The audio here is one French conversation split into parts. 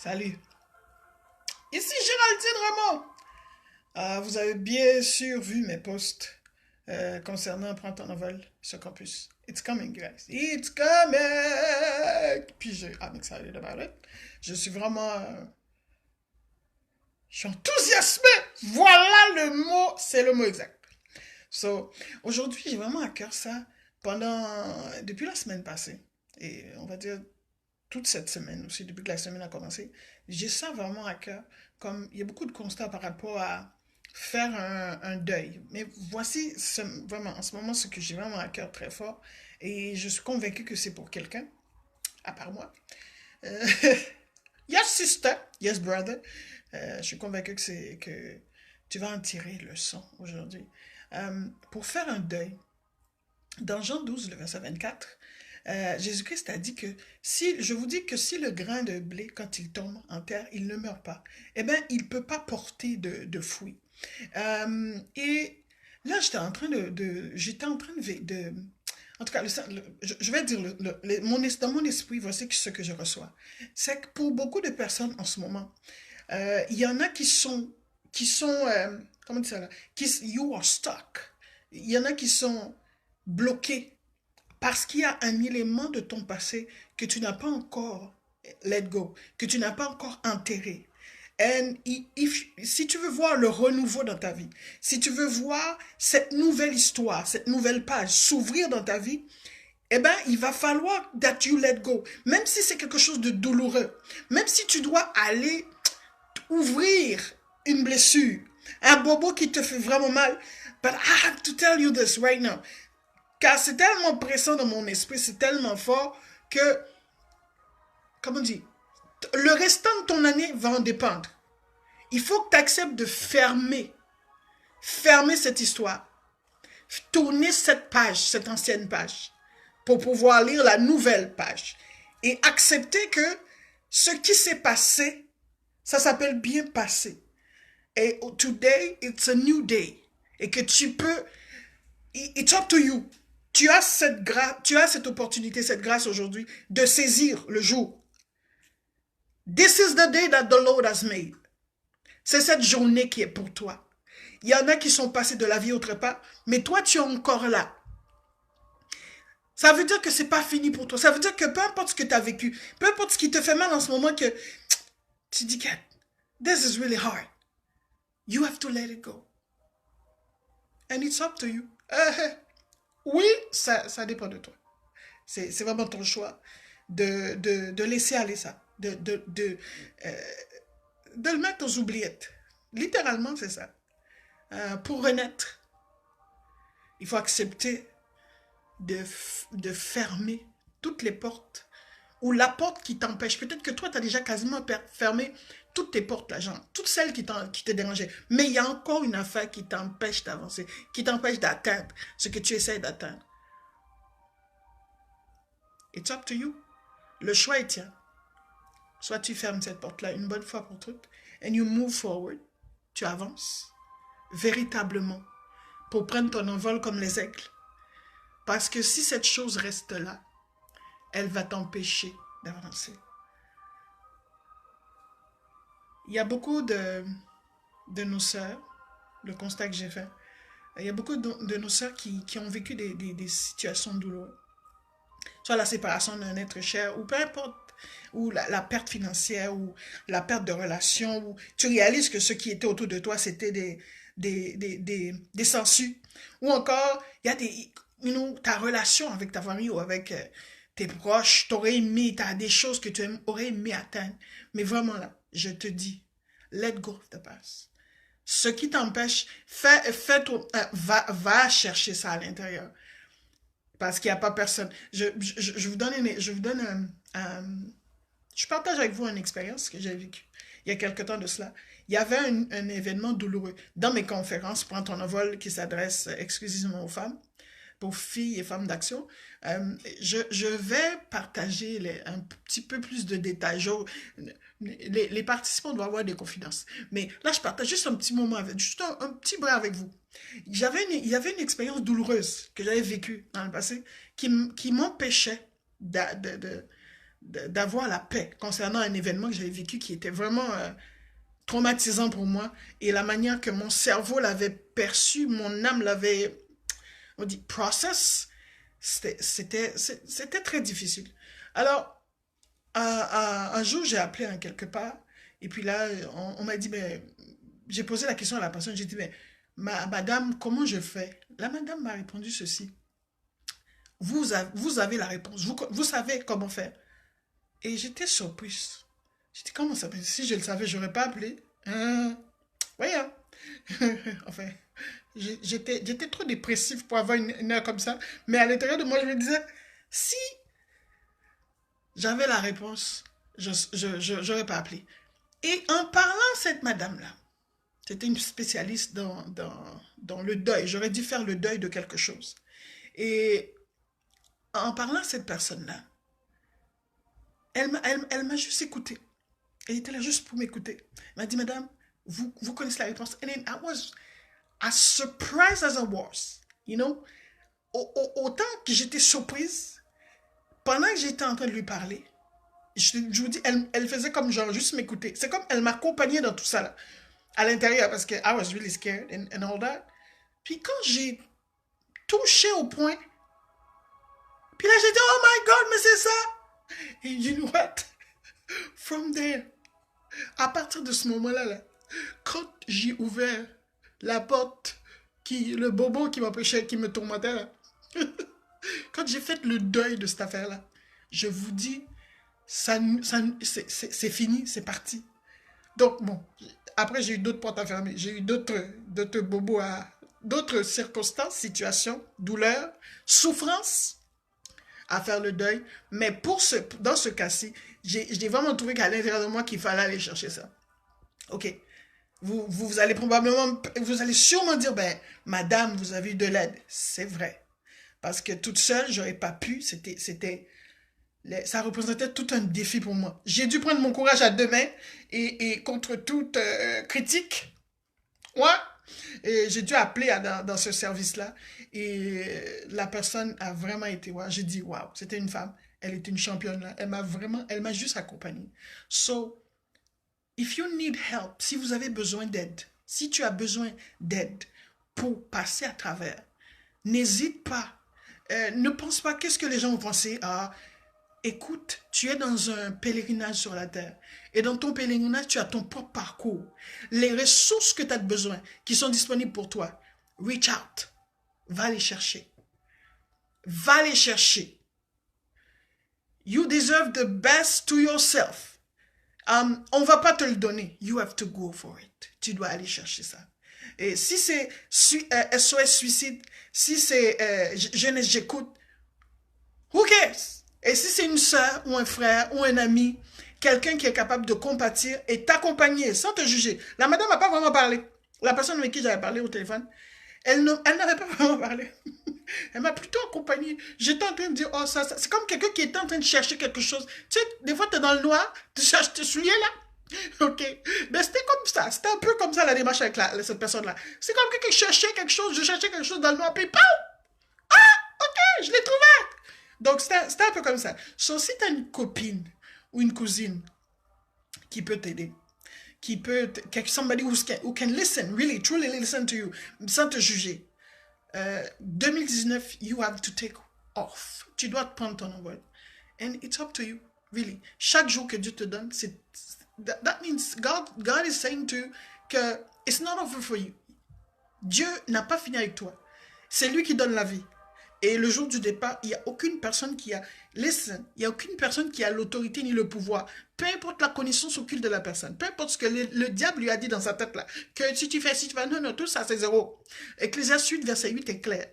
Salut. Ici Géraldine Ramon. Vous avez bien sûr vu mes posts concernant Printemps Novel sur campus. It's coming, guys. It's coming. Puis I'm excited about it. Je suis vraiment, je suis enthousiasmé. Voilà le mot, c'est le mot exact. So, aujourd'hui, j'ai vraiment à cœur ça depuis la semaine passée. Et on va dire toute cette semaine aussi, depuis que la semaine a commencé, j'ai ça vraiment à cœur. Comme il y a beaucoup de constats par rapport à faire un deuil. Mais voici vraiment en ce moment ce que j'ai vraiment à cœur très fort. Et je suis convaincue que c'est pour quelqu'un, à part moi. Euh, yes, sister. Yes, brother. Je suis convaincue que tu vas en tirer le son aujourd'hui. Pour faire un deuil, dans Jean 12, le verset 24, Jésus-Christ a dit que si, je vous dis que si le grain de blé, quand il tombe en terre, il ne meurt pas, eh bien, il ne peut pas porter de fruits. Et là, j'étais en train en tout cas, je vais dire, dans mon esprit, voici ce que je reçois. C'est que pour beaucoup de personnes en ce moment, il y en a comment dire ça là, you are stuck. Il y en a qui sont bloqués parce qu'il y a un élément de ton passé que tu n'as pas encore let go, que tu n'as pas encore enterré. Si tu veux voir le renouveau dans ta vie, si tu veux voir cette nouvelle histoire, cette nouvelle page s'ouvrir dans ta vie, eh bien, il va falloir that you let go. Même si c'est quelque chose de douloureux, même si tu dois aller ouvrir une blessure, un bobo qui te fait vraiment mal, but I have to tell you this right now. Car c'est tellement pressant dans mon esprit, c'est tellement fort que, comment on dit, le restant de ton année va en dépendre. Il faut que tu acceptes de fermer cette histoire, tourner cette page, cette ancienne page, pour pouvoir lire la nouvelle page. Et accepter que ce qui s'est passé, ça s'appelle bien passé. Et today, it's a new day. Et que tu peux, it's up to you. Tu as cette opportunité, cette grâce aujourd'hui de saisir le jour. This is the day that the Lord has made. C'est cette journée qui est pour toi. Il y en a qui sont passés de la vie autre part, mais toi, tu es encore là. Ça veut dire que c'est pas fini pour toi. Ça veut dire que peu importe ce que tu as vécu, peu importe ce qui te fait mal en ce moment, que tu dis que this is really hard. You have to let it go. And it's up to you. Oui, ça dépend de toi. C'est vraiment ton choix de laisser aller ça. De le mettre aux oubliettes. Littéralement, c'est ça. Pour renaître, il faut accepter de fermer toutes les portes ou la porte qui t'empêche. Peut-être que toi, tu as déjà quasiment fermé toutes tes portes, là, genre, toutes celles qui te dérangeaient. Mais il y a encore une affaire qui t'empêche d'avancer, qui t'empêche d'atteindre ce que tu essaies d'atteindre. It's up to you. Le choix est tien. Soit tu fermes cette porte-là une bonne fois pour toutes, and you move forward. Tu avances véritablement pour prendre ton envol comme les aigles. Parce que si cette chose reste là, elle va t'empêcher d'avancer. Il y a beaucoup de nos sœurs, le constat que j'ai fait, il y a beaucoup de nos sœurs qui ont vécu des situations douloureuses. Soit la séparation d'un être cher, ou peu importe, ou la perte financière, ou la perte de relation, où tu réalises que ce qui était autour de toi, c'était des sangsues. Ou encore, il y a ta relation avec ta famille ou avec tes proches, t'aurais aimé, t'as des choses que tu aurais aimé atteindre. Mais vraiment là, je te dis, let go of the past. Ce qui t'empêche, va chercher ça à l'intérieur. Parce qu'il n'y a pas personne. Je vous donne je partage avec vous une expérience que j'ai vécue il y a quelque temps de cela. Il y avait un événement douloureux dans mes conférences, Prends ton envol, qui s'adresse exclusivement aux femmes, pour filles et femmes d'action. Je vais partager un petit peu plus de détails. Les participants doivent avoir des confidences. Mais là, je partage juste un petit moment, juste un petit bras avec vous. Il y avait une expérience douloureuse que j'avais vécue dans le passé qui m'empêchait d'avoir la paix concernant un événement que j'avais vécu qui était vraiment traumatisant pour moi. Et la manière que mon cerveau l'avait perçu, mon âme l'avait, on dit, process, c'était très difficile. Alors, un jour, j'ai appelé en quelque part, et puis là, on m'a dit, mais j'ai posé la question à la personne, j'ai dit, mais madame, comment je fais? La madame m'a répondu ceci. Vous avez la réponse, vous savez comment faire. Et j'étais surprise. J'ai dit, comment ça? Si je le savais, j'aurais pas appelé. Voyons. Enfin, j'étais trop dépressif pour avoir une heure comme ça. Mais à l'intérieur de moi, je me disais, si j'avais la réponse, j'aurais pas appelé. Et en parlant à cette madame-là, c'était une spécialiste dans le deuil. J'aurais dû faire le deuil de quelque chose. Et en parlant à cette personne-là, elle m'a juste écouté. Elle était là juste pour m'écouter. Elle m'a dit, madame, vous connaissez la réponse. And then I was as surprised as I was. You know? Autant que j'étais surprise, pendant que j'étais en train de lui parler, je vous dis, elle faisait comme genre juste m'écouter. C'est comme elle m'accompagnait dans tout ça là, à l'intérieur, parce que I was really scared and all that. Puis quand j'ai touché au point, puis là j'ai dit, oh my God, mais c'est ça! And you know what? From there, à partir de ce moment-là, là, quand j'ai ouvert la porte, le bobo qui m'empêchait, qui me tourmentait, là, quand j'ai fait le deuil de cette affaire-là, je vous dis, c'est fini, c'est parti. Donc, bon, après, j'ai eu d'autres portes à fermer. J'ai eu d'autres bobos d'autres circonstances, situations, douleurs, souffrances à faire le deuil. Mais dans ce cas-ci, j'ai vraiment trouvé qu'à l'intérieur de moi qu'il fallait aller chercher ça. Ok. Vous allez vous allez sûrement dire, ben, madame, vous avez eu de l'aide. C'est vrai. Parce que toute seule, j'aurais pas pu. Ça représentait tout un défi pour moi. J'ai dû prendre mon courage à deux mains et contre toute critique, ouais, et j'ai dû appeler dans ce service-là. Et la personne a vraiment été, ouais, j'ai dit, waouh, c'était une femme. Elle était une championne là. Elle m'a juste accompagnée. So, if you need help, si vous avez besoin d'aide, si tu as besoin d'aide pour passer à travers, n'hésite pas. Ne pense pas qu'est-ce que les gens vont penser. Écoute, tu es dans un pèlerinage sur la terre. Et dans ton pèlerinage, tu as ton propre parcours. Les ressources que tu as besoin, qui sont disponibles pour toi, reach out. Va les chercher. Va les chercher. You deserve the best to yourself. On ne va pas te le donner. You have to go for it. Tu dois aller chercher ça. Et si c'est SOS suicide, si c'est jeunesse j'écoute, who cares? Et si c'est une soeur ou un frère ou un ami, quelqu'un qui est capable de compatir et t'accompagner sans te juger. La madame n'a pas vraiment parlé. La personne avec qui j'avais parlé au téléphone, elle n'avait pas vraiment parlé. Elle m'a plutôt accompagné. J'étais en train de dire, oh ça, c'est comme quelqu'un qui était en train de chercher quelque chose. Tu sais, des fois tu es dans le noir, tu cherches tes souliers là. Ok. Ben c'était comme ça. C'était un peu comme ça la démarche avec cette personne-là. C'est comme quelqu'un qui cherchait quelque chose, je cherchais quelque chose dans le noir, puis pow! Ok, je l'ai trouvé. Donc, c'était un peu comme ça. So, si tu as une copine ou une cousine qui peut t'aider, somebody who can listen, really, truly listen to you, sans te juger, 2019, you have to take off. Tu dois te prendre ton envol. And it's up to you, really. Chaque jour que Dieu te donne, that means God is saying to you que it's not over for you. Dieu n'a pas fini avec toi. C'est lui qui donne la vie. Et le jour du départ, il n'y a aucune personne qui a... Listen, il n'y a aucune personne qui a l'autorité ni le pouvoir. Peu importe la connaissance occulte de la personne. Peu importe ce que le diable lui a dit dans sa tête là. Que si tu fais, non, tout ça c'est zéro. Ecclésiaste 8, verset 8 est clair.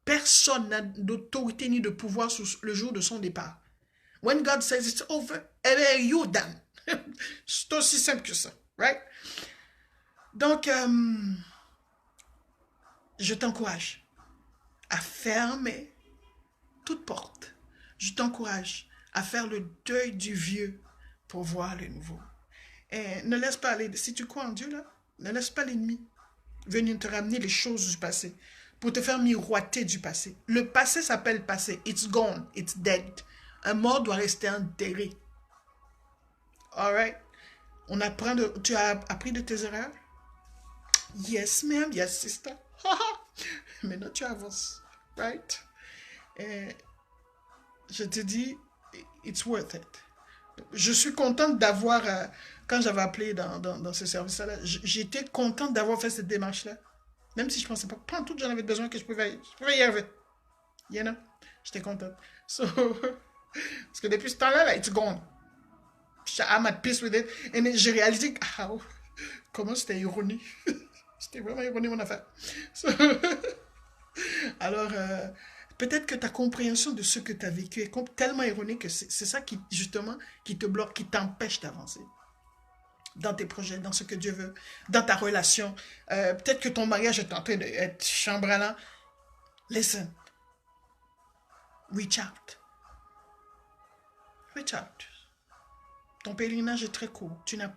Personne n'a d'autorité ni de pouvoir sur le jour de son départ. When God says it's over, eh bien, you're done. C'est aussi simple que ça. Right? Donc, je t'encourage à fermer toute porte. Je t'encourage à faire le deuil du vieux pour voir le nouveau. Et ne laisse pas aller, si tu crois en Dieu là, ne laisse pas l'ennemi venir te ramener les choses du passé pour te faire miroiter du passé. Le passé s'appelle passé. It's gone, it's dead. Un mort doit rester enterré. Alright? Tu as appris de tes erreurs? Yes, ma'am. Yes, sister. Maintenant, tu avances. Right? Et je te dis, it's worth it. Je suis contente d'avoir, quand j'avais appelé dans ce service-là, j'étais contente d'avoir fait cette démarche-là. Même si je pensais pas en tout, j'en avais besoin que je pouvais y arriver. You know? J'étais contente. So, parce que depuis ce temps-là, là, it's gone. I'm at peace with it. Et j'ai réalisé comment c'était ironique. C'était vraiment ironique mon affaire. So, alors, peut-être que ta compréhension de ce que tu as vécu est tellement ironique que c'est ça qui, justement, qui te bloque, qui t'empêche d'avancer dans tes projets, dans ce que Dieu veut, dans ta relation. Peut-être que ton mariage est en train d'être chambranlant. Listen. Reach out. Reach out. Ton pèlerinage est très court. Tu as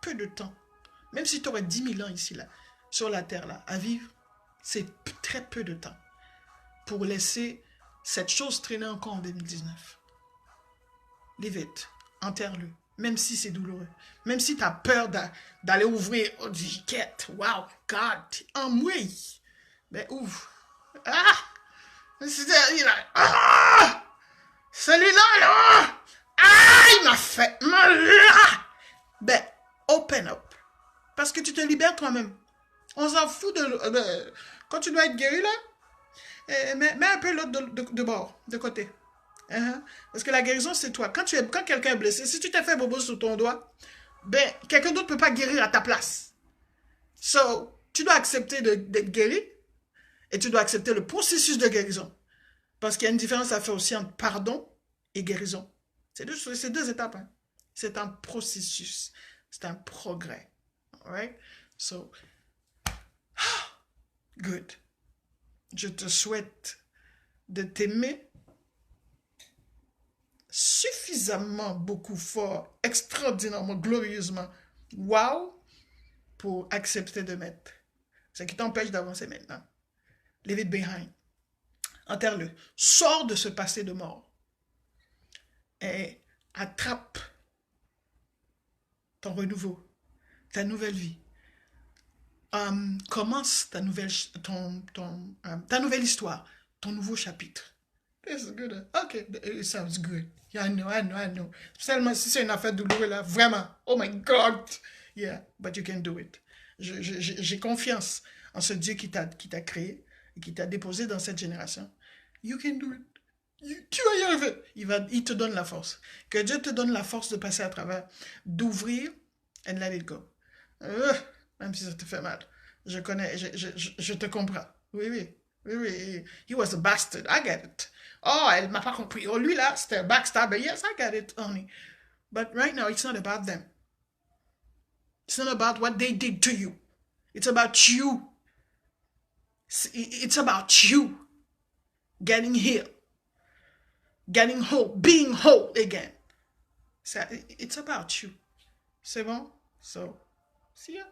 peu de temps. Même si tu aurais 10 000 ans ici, là, sur la terre, là, à vivre, c'est très peu de temps pour laisser cette chose traîner encore en 2019. Leave it. Enterre-le. Même si c'est douloureux. Même si tu as peur d'aller ouvrir. Oh, quête. Wow, God. En oui. Mais ouvre. Ah! Ah! Celui-là, là! Ah! Il m'a fait mal. Ben, open up. Parce que tu te libères toi-même. On s'en fout de... quand tu dois être guéri, là, mets un peu l'autre de bord, de côté. Parce que la guérison, c'est toi. Quand quelqu'un est blessé, si tu t'es fait bobo sur ton doigt, ben, quelqu'un d'autre ne peut pas guérir à ta place. So, tu dois accepter d'être guéri et tu dois accepter le processus de guérison. Parce qu'il y a une différence à faire aussi entre pardon et guérison. C'est deux étapes. Hein. C'est un processus. C'est un progrès. Alright? So, good. Je te souhaite de t'aimer suffisamment beaucoup fort, extraordinairement, glorieusement, wow, pour accepter de mettre ce qui t'empêche d'avancer maintenant. Leave it behind. Enterre-le. Sors de ce passé de mort. Et attrape ton renouveau, ta nouvelle vie. Commence ta nouvelle histoire, ton nouveau chapitre. This is good. Okay, it sounds good. Yeah, I know. Seulement si c'est une affaire douloureuse là, vraiment. Oh my God. Yeah, but you can do it. J'ai confiance en ce Dieu qui t'a créé et qui t'a déposé dans cette génération. You can do it. Tu vas y arriver. Il te donne la force. Que Dieu te donne la force de passer à travers, d'ouvrir and let it go. Même si ça te fait mal. Je te comprends. Oui. He was a bastard. I get it. Oh, elle m'a pas compris. Oh, lui là, c'était un backstabber. Yes, I get it, honey. But right now, it's not about them. It's not about what they did to you. It's about you. It's about you getting healed. Getting whole. Being whole again. It's about you. C'est bon? So, see ya.